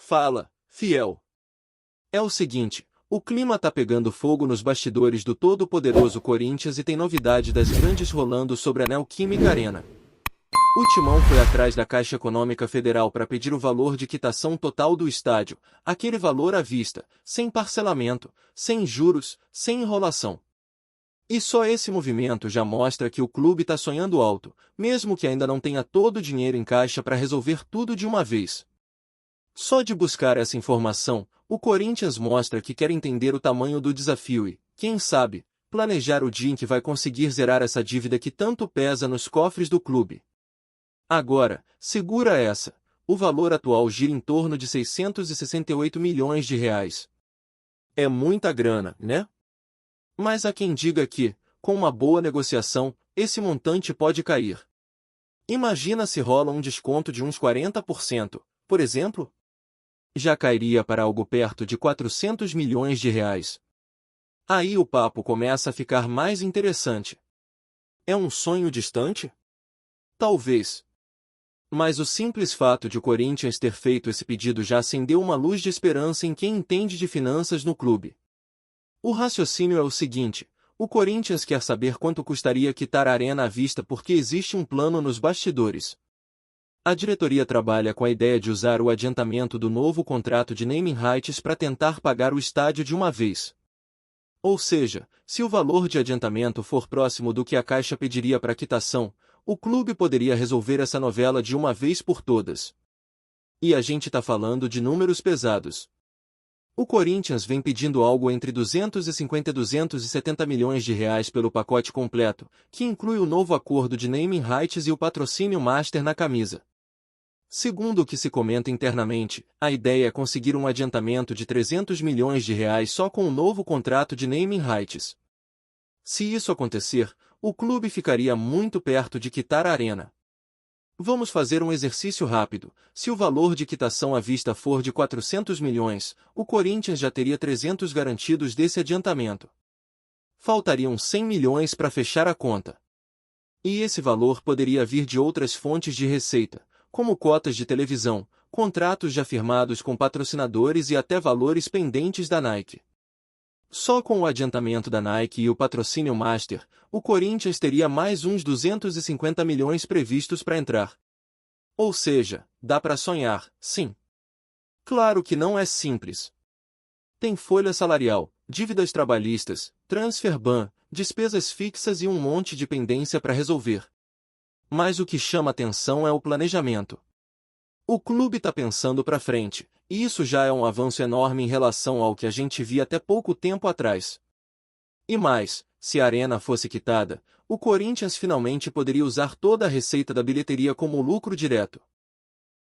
Fala, fiel. É o seguinte, o clima tá pegando fogo nos bastidores do todo-poderoso Corinthians e tem novidade das grandes rolando sobre a Neoquímica Arena. O Timão foi atrás da Caixa Econômica Federal para pedir o valor de quitação total do estádio, aquele valor à vista, sem parcelamento, sem juros, sem enrolação. E só esse movimento já mostra que o clube está sonhando alto, mesmo que ainda não tenha todo o dinheiro em caixa para resolver tudo de uma vez. Só de buscar essa informação, o Corinthians mostra que quer entender o tamanho do desafio e, quem sabe, planejar o dia em que vai conseguir zerar essa dívida que tanto pesa nos cofres do clube. Agora, segura essa, o valor atual gira em torno de 668 milhões de reais. É muita grana, né? Mas há quem diga que, com uma boa negociação, esse montante pode cair. Imagina se rola um desconto de uns 40%, por exemplo? Já cairia para algo perto de 400 milhões de reais. Aí o papo começa a ficar mais interessante. É um sonho distante? Talvez. Mas o simples fato de o Corinthians ter feito esse pedido já acendeu uma luz de esperança em quem entende de finanças no clube. O raciocínio é o seguinte: o Corinthians quer saber quanto custaria quitar a arena à vista porque existe um plano nos bastidores. A diretoria trabalha com a ideia de usar o adiantamento do novo contrato de naming rights para tentar pagar o estádio de uma vez. Ou seja, se o valor de adiantamento for próximo do que a Caixa pediria para quitação, o clube poderia resolver essa novela de uma vez por todas. E a gente tá falando de números pesados. O Corinthians vem pedindo algo entre 250 e 270 milhões de reais pelo pacote completo, que inclui o novo acordo de naming rights e o patrocínio master na camisa. Segundo o que se comenta internamente, a ideia é conseguir um adiantamento de 300 milhões de reais só com o novo contrato de naming rights. Se isso acontecer, o clube ficaria muito perto de quitar a arena. Vamos fazer um exercício rápido. Se o valor de quitação à vista for de 400 milhões, o Corinthians já teria 300 garantidos desse adiantamento. Faltariam 100 milhões para fechar a conta. E esse valor poderia vir de outras fontes de receita, como cotas de televisão, contratos já firmados com patrocinadores e até valores pendentes da Nike. Só com o adiantamento da Nike e o patrocínio master, o Corinthians teria mais uns 250 milhões previstos para entrar. Ou seja, dá para sonhar, sim. Claro que não é simples. Tem folha salarial, dívidas trabalhistas, transfer ban, despesas fixas e um monte de pendência para resolver. Mas o que chama atenção é o planejamento. O clube está pensando para frente, e isso já é um avanço enorme em relação ao que a gente via até pouco tempo atrás. E mais, se a arena fosse quitada, o Corinthians finalmente poderia usar toda a receita da bilheteria como lucro direto.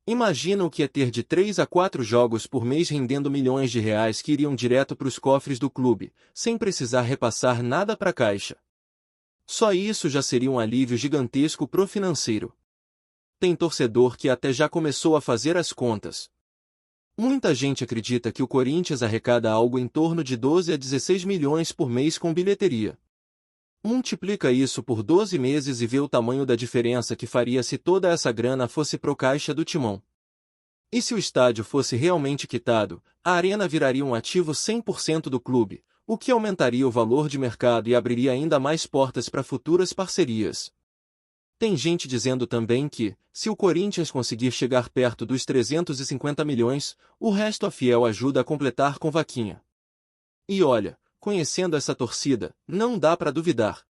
Imagina o que é ter de 3 a 4 jogos por mês rendendo milhões de reais que iriam direto para os cofres do clube, sem precisar repassar nada para a Caixa. Só isso já seria um alívio gigantesco pro financeiro. Tem torcedor que até já começou a fazer as contas. Muita gente acredita que o Corinthians arrecada algo em torno de 12 a 16 milhões por mês com bilheteria. Multiplica isso por 12 meses e vê o tamanho da diferença que faria se toda essa grana fosse pro caixa do Timão. E se o estádio fosse realmente quitado, a arena viraria um ativo 100% do clube, o que aumentaria o valor de mercado e abriria ainda mais portas para futuras parcerias. Tem gente dizendo também que, se o Corinthians conseguir chegar perto dos 350 milhões, o resto a Fiel ajuda a completar com vaquinha. E olha, conhecendo essa torcida, não dá para duvidar.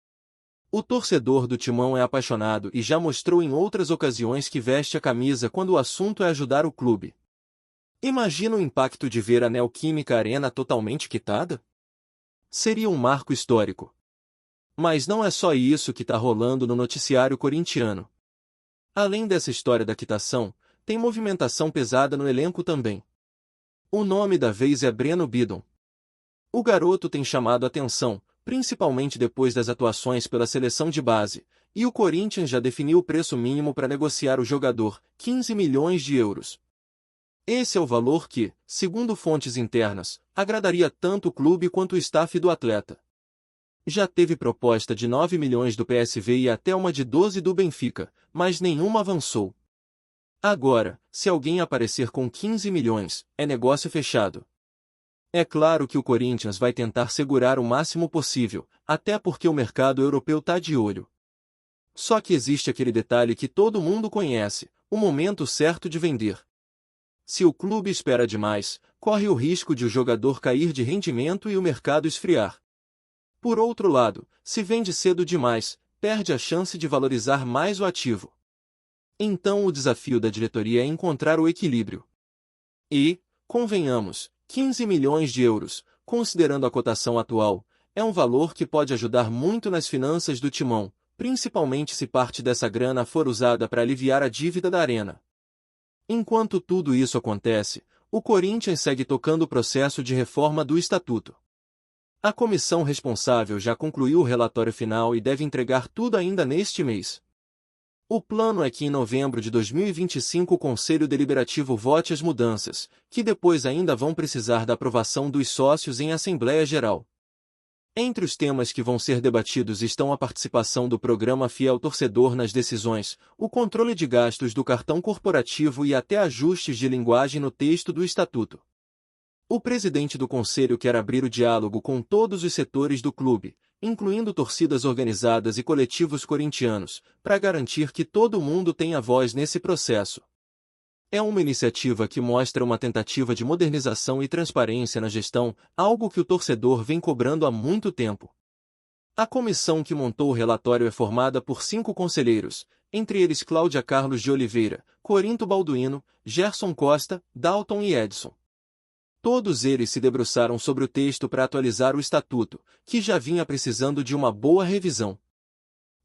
O torcedor do Timão é apaixonado e já mostrou em outras ocasiões que veste a camisa quando o assunto é ajudar o clube. Imagina o impacto de ver a Neoquímica Arena totalmente quitada? Seria um marco histórico. Mas não é só isso que está rolando no noticiário corintiano. Além dessa história da quitação, tem movimentação pesada no elenco também. O nome da vez é Breno Bidon. O garoto tem chamado a atenção, principalmente depois das atuações pela seleção de base, e o Corinthians já definiu o preço mínimo para negociar o jogador, 15 milhões de euros. Esse é o valor que, segundo fontes internas, agradaria tanto o clube quanto o staff do atleta. Já teve proposta de 9 milhões do PSV e até uma de 12 do Benfica, mas nenhuma avançou. Agora, se alguém aparecer com 15 milhões, é negócio fechado. É claro que o Corinthians vai tentar segurar o máximo possível, até porque o mercado europeu tá de olho. Só que existe aquele detalhe que todo mundo conhece, o momento certo de vender. Se o clube espera demais, corre o risco de o jogador cair de rendimento e o mercado esfriar. Por outro lado, se vende cedo demais, perde a chance de valorizar mais o ativo. Então o desafio da diretoria é encontrar o equilíbrio. E, convenhamos, 15 milhões de euros, considerando a cotação atual, é um valor que pode ajudar muito nas finanças do Timão, principalmente se parte dessa grana for usada para aliviar a dívida da Arena. Enquanto tudo isso acontece, o Corinthians segue tocando o processo de reforma do Estatuto. A comissão responsável já concluiu o relatório final e deve entregar tudo ainda neste mês. O plano é que em novembro de 2025 o Conselho Deliberativo vote as mudanças, que depois ainda vão precisar da aprovação dos sócios em Assembleia Geral. Entre os temas que vão ser debatidos estão a participação do programa Fiel Torcedor nas decisões, o controle de gastos do cartão corporativo e até ajustes de linguagem no texto do Estatuto. O presidente do Conselho quer abrir o diálogo com todos os setores do clube, incluindo torcidas organizadas e coletivos corintianos, para garantir que todo mundo tenha voz nesse processo. É uma iniciativa que mostra uma tentativa de modernização e transparência na gestão, algo que o torcedor vem cobrando há muito tempo. A comissão que montou o relatório é formada por 5 conselheiros, entre eles Cláudia Carlos de Oliveira, Corinto Balduino, Gerson Costa, Dalton e Edson. Todos eles se debruçaram sobre o texto para atualizar o estatuto, que já vinha precisando de uma boa revisão.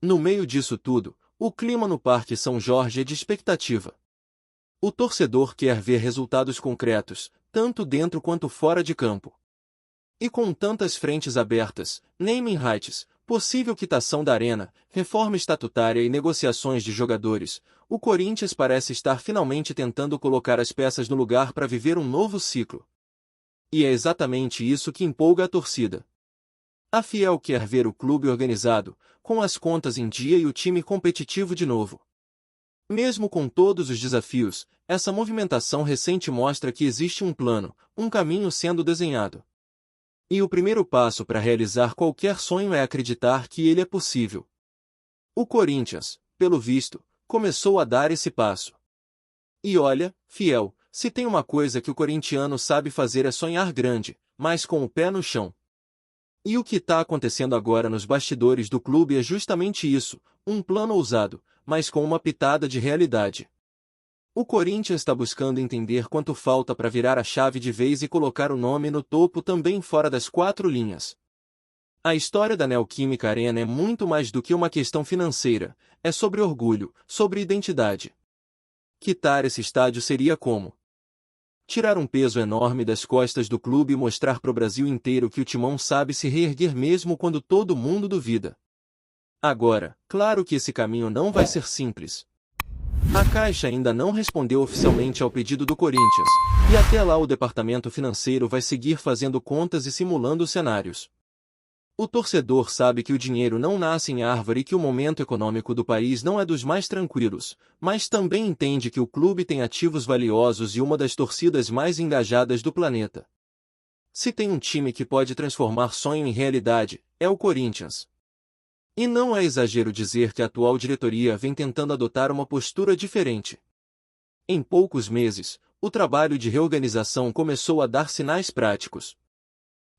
No meio disso tudo, o clima no Parque São Jorge é de expectativa. O torcedor quer ver resultados concretos, tanto dentro quanto fora de campo. E com tantas frentes abertas, naming rights, possível quitação da Arena, reforma estatutária e negociações de jogadores, o Corinthians parece estar finalmente tentando colocar as peças no lugar para viver um novo ciclo. E é exatamente isso que empolga a torcida. A Fiel quer ver o clube organizado, com as contas em dia e o time competitivo de novo. Mesmo com todos os desafios, essa movimentação recente mostra que existe um plano, um caminho sendo desenhado. E o primeiro passo para realizar qualquer sonho é acreditar que ele é possível. O Corinthians, pelo visto, começou a dar esse passo. E olha, Fiel, se tem uma coisa que o corintiano sabe fazer é sonhar grande, mas com o pé no chão. E o que está acontecendo agora nos bastidores do clube é justamente isso, um plano ousado, mas com uma pitada de realidade. O Corinthians está buscando entender quanto falta para virar a chave de vez e colocar o nome no topo também fora das 4 linhas. A história da Neoquímica Arena é muito mais do que uma questão financeira, é sobre orgulho, sobre identidade. Quitar esse estádio seria como tirar um peso enorme das costas do clube e mostrar para o Brasil inteiro que o Timão sabe se reerguer mesmo quando todo mundo duvida. Agora, claro que esse caminho não vai ser simples. A Caixa ainda não respondeu oficialmente ao pedido do Corinthians, e até lá o departamento financeiro vai seguir fazendo contas e simulando cenários. O torcedor sabe que o dinheiro não nasce em árvore e que o momento econômico do país não é dos mais tranquilos, mas também entende que o clube tem ativos valiosos e uma das torcidas mais engajadas do planeta. Se tem um time que pode transformar sonho em realidade, é o Corinthians. E não é exagero dizer que a atual diretoria vem tentando adotar uma postura diferente. Em poucos meses, o trabalho de reorganização começou a dar sinais práticos.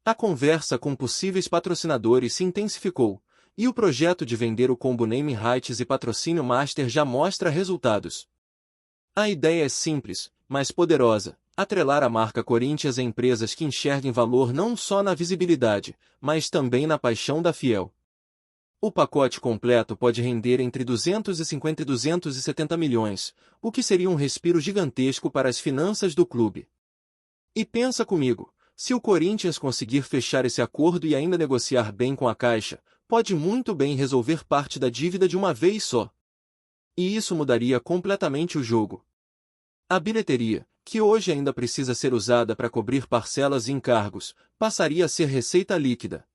A conversa com possíveis patrocinadores se intensificou, e o projeto de vender o combo Naming Rights e Patrocínio Master já mostra resultados. A ideia é simples, mas poderosa: atrelar a marca Corinthians a empresas que enxerguem valor não só na visibilidade, mas também na paixão da Fiel. O pacote completo pode render entre 250 e 270 milhões, o que seria um respiro gigantesco para as finanças do clube. E pensa comigo, se o Corinthians conseguir fechar esse acordo e ainda negociar bem com a Caixa, pode muito bem resolver parte da dívida de uma vez só. E isso mudaria completamente o jogo. A bilheteria, que hoje ainda precisa ser usada para cobrir parcelas e encargos, passaria a ser receita líquida.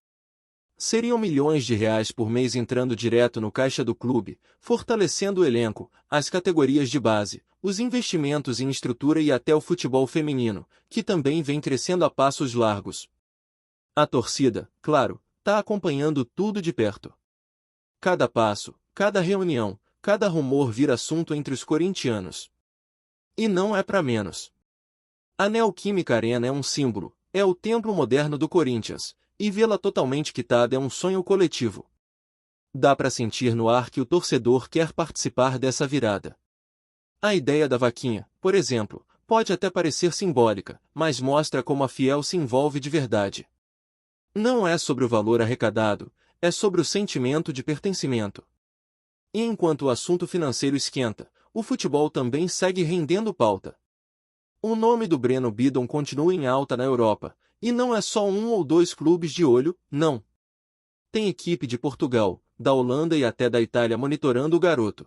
Seriam milhões de reais por mês entrando direto no caixa do clube, fortalecendo o elenco, as categorias de base, os investimentos em estrutura e até o futebol feminino, que também vem crescendo a passos largos. A torcida, claro, está acompanhando tudo de perto. Cada passo, cada reunião, cada rumor vira assunto entre os corintianos. E não é para menos. A Neoquímica Arena é um símbolo, é o templo moderno do Corinthians, e vê-la totalmente quitada é um sonho coletivo. Dá para sentir no ar que o torcedor quer participar dessa virada. A ideia da vaquinha, por exemplo, pode até parecer simbólica, mas mostra como a Fiel se envolve de verdade. Não é sobre o valor arrecadado, é sobre o sentimento de pertencimento. E enquanto o assunto financeiro esquenta, o futebol também segue rendendo pauta. O nome do Breno Bidon continua em alta na Europa, e não é só um ou dois clubes de olho, não. Tem equipe de Portugal, da Holanda e até da Itália monitorando o garoto.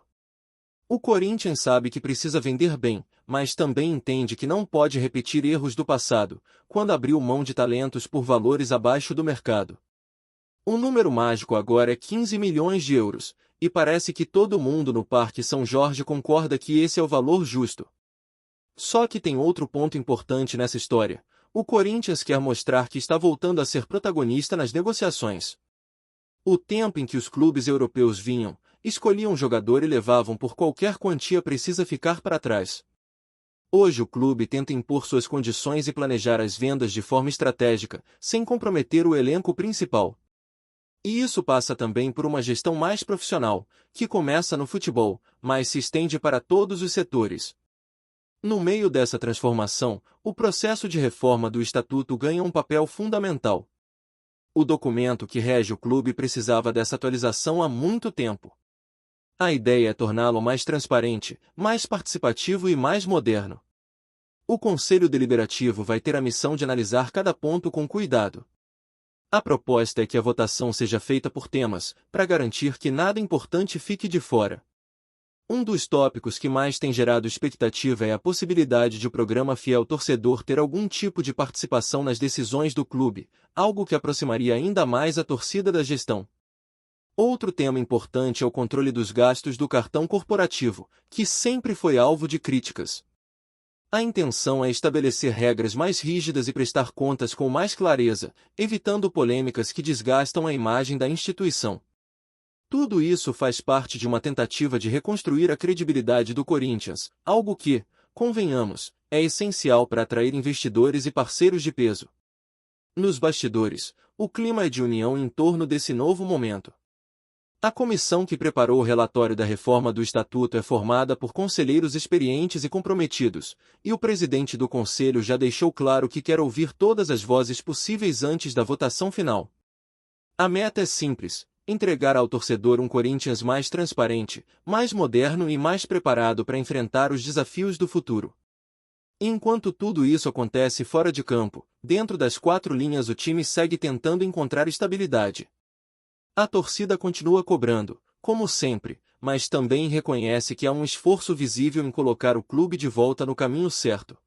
O Corinthians sabe que precisa vender bem, mas também entende que não pode repetir erros do passado, quando abriu mão de talentos por valores abaixo do mercado. O número mágico agora é 15 milhões de euros, e parece que todo mundo no Parque São Jorge concorda que esse é o valor justo. Só que tem outro ponto importante nessa história. O Corinthians quer mostrar que está voltando a ser protagonista nas negociações. O tempo em que os clubes europeus vinham, escolhiam um jogador e levavam por qualquer quantia precisa ficar para trás. Hoje o clube tenta impor suas condições e planejar as vendas de forma estratégica, sem comprometer o elenco principal. E isso passa também por uma gestão mais profissional, que começa no futebol, mas se estende para todos os setores. No meio dessa transformação, o processo de reforma do Estatuto ganha um papel fundamental. O documento que rege o clube precisava dessa atualização há muito tempo. A ideia é torná-lo mais transparente, mais participativo e mais moderno. O Conselho Deliberativo vai ter a missão de analisar cada ponto com cuidado. A proposta é que a votação seja feita por temas, para garantir que nada importante fique de fora. Um dos tópicos que mais tem gerado expectativa é a possibilidade de o programa Fiel Torcedor ter algum tipo de participação nas decisões do clube, algo que aproximaria ainda mais a torcida da gestão. Outro tema importante é o controle dos gastos do cartão corporativo, que sempre foi alvo de críticas. A intenção é estabelecer regras mais rígidas e prestar contas com mais clareza, evitando polêmicas que desgastam a imagem da instituição. Tudo isso faz parte de uma tentativa de reconstruir a credibilidade do Corinthians, algo que, convenhamos, é essencial para atrair investidores e parceiros de peso. Nos bastidores, o clima é de união em torno desse novo momento. A comissão que preparou o relatório da reforma do Estatuto é formada por conselheiros experientes e comprometidos, e o presidente do conselho já deixou claro que quer ouvir todas as vozes possíveis antes da votação final. A meta é simples: entregar ao torcedor um Corinthians mais transparente, mais moderno e mais preparado para enfrentar os desafios do futuro. Enquanto tudo isso acontece fora de campo, dentro das quatro linhas o time segue tentando encontrar estabilidade. A torcida continua cobrando, como sempre, mas também reconhece que há um esforço visível em colocar o clube de volta no caminho certo.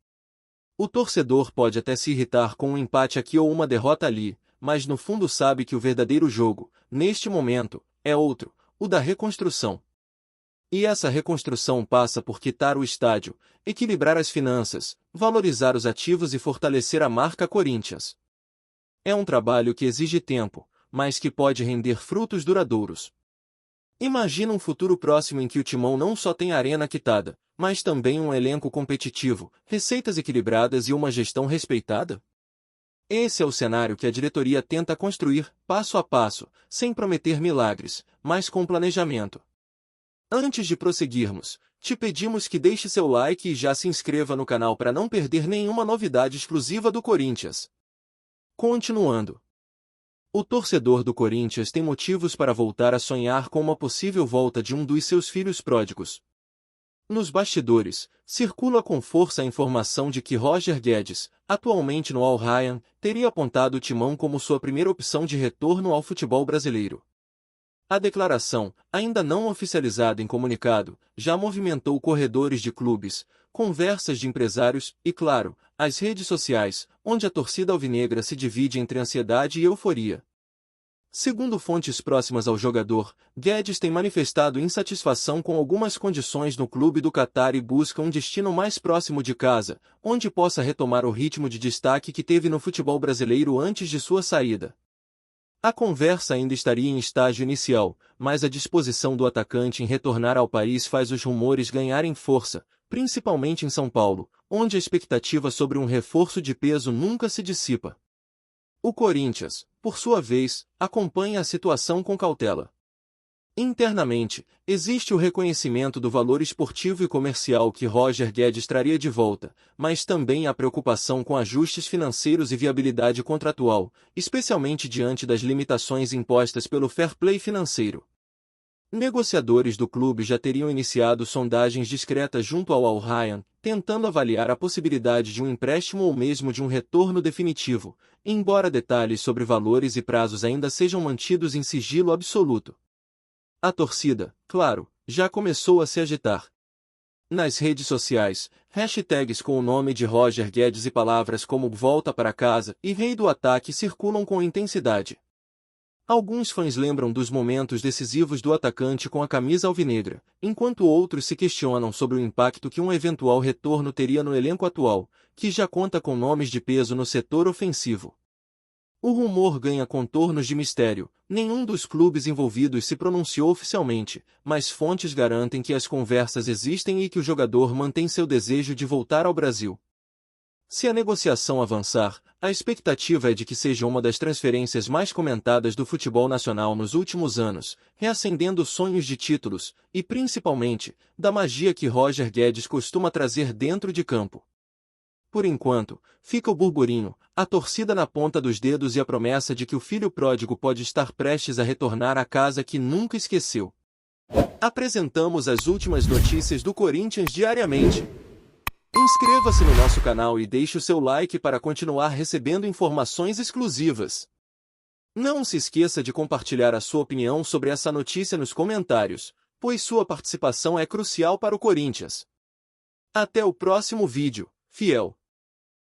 O torcedor pode até se irritar com um empate aqui ou uma derrota ali, mas no fundo sabe que o verdadeiro jogo, neste momento, é outro, o da reconstrução. E essa reconstrução passa por quitar o estádio, equilibrar as finanças, valorizar os ativos e fortalecer a marca Corinthians. É um trabalho que exige tempo, mas que pode render frutos duradouros. Imagina um futuro próximo em que o Timão não só tem arena quitada, mas também um elenco competitivo, receitas equilibradas e uma gestão respeitada? Esse é o cenário que a diretoria tenta construir, passo a passo, sem prometer milagres, mas com planejamento. Antes de prosseguirmos, te pedimos que deixe seu like e já se inscreva no canal para não perder nenhuma novidade exclusiva do Corinthians. Continuando. O torcedor do Corinthians tem motivos para voltar a sonhar com uma possível volta de um dos seus filhos pródigos. Nos bastidores, circula com força a informação de que Roger Guedes, atualmente no Al Rayyan, teria apontado o Timão como sua primeira opção de retorno ao futebol brasileiro. A declaração, ainda não oficializada em comunicado, já movimentou corredores de clubes, conversas de empresários e, claro, as redes sociais, onde a torcida alvinegra se divide entre ansiedade e euforia. Segundo fontes próximas ao jogador, Guedes tem manifestado insatisfação com algumas condições no clube do Catar e busca um destino mais próximo de casa, onde possa retomar o ritmo de destaque que teve no futebol brasileiro antes de sua saída. A conversa ainda estaria em estágio inicial, mas a disposição do atacante em retornar ao país faz os rumores ganharem força, principalmente em São Paulo, onde a expectativa sobre um reforço de peso nunca se dissipa. O Corinthians, por sua vez, acompanha a situação com cautela. Internamente, existe o reconhecimento do valor esportivo e comercial que Roger Guedes traria de volta, mas também há preocupação com ajustes financeiros e viabilidade contratual, especialmente diante das limitações impostas pelo fair play financeiro. Negociadores do clube já teriam iniciado sondagens discretas junto ao Al Rayyan, tentando avaliar a possibilidade de um empréstimo ou mesmo de um retorno definitivo, embora detalhes sobre valores e prazos ainda sejam mantidos em sigilo absoluto. A torcida, claro, já começou a se agitar. Nas redes sociais, hashtags com o nome de Roger Guedes e palavras como "volta para casa" e "rei do ataque" circulam com intensidade. Alguns fãs lembram dos momentos decisivos do atacante com a camisa alvinegra, enquanto outros se questionam sobre o impacto que um eventual retorno teria no elenco atual, que já conta com nomes de peso no setor ofensivo. O rumor ganha contornos de mistério, nenhum dos clubes envolvidos se pronunciou oficialmente, mas fontes garantem que as conversas existem e que o jogador mantém seu desejo de voltar ao Brasil. Se a negociação avançar, a expectativa é de que seja uma das transferências mais comentadas do futebol nacional nos últimos anos, reacendendo sonhos de títulos, e principalmente, da magia que Roger Guedes costuma trazer dentro de campo. Por enquanto, fica o burburinho, a torcida na ponta dos dedos e a promessa de que o filho pródigo pode estar prestes a retornar à casa que nunca esqueceu. Apresentamos as últimas notícias do Corinthians diariamente. Inscreva-se no nosso canal e deixe o seu like para continuar recebendo informações exclusivas. Não se esqueça de compartilhar a sua opinião sobre essa notícia nos comentários, pois sua participação é crucial para o Corinthians. Até o próximo vídeo, fiel!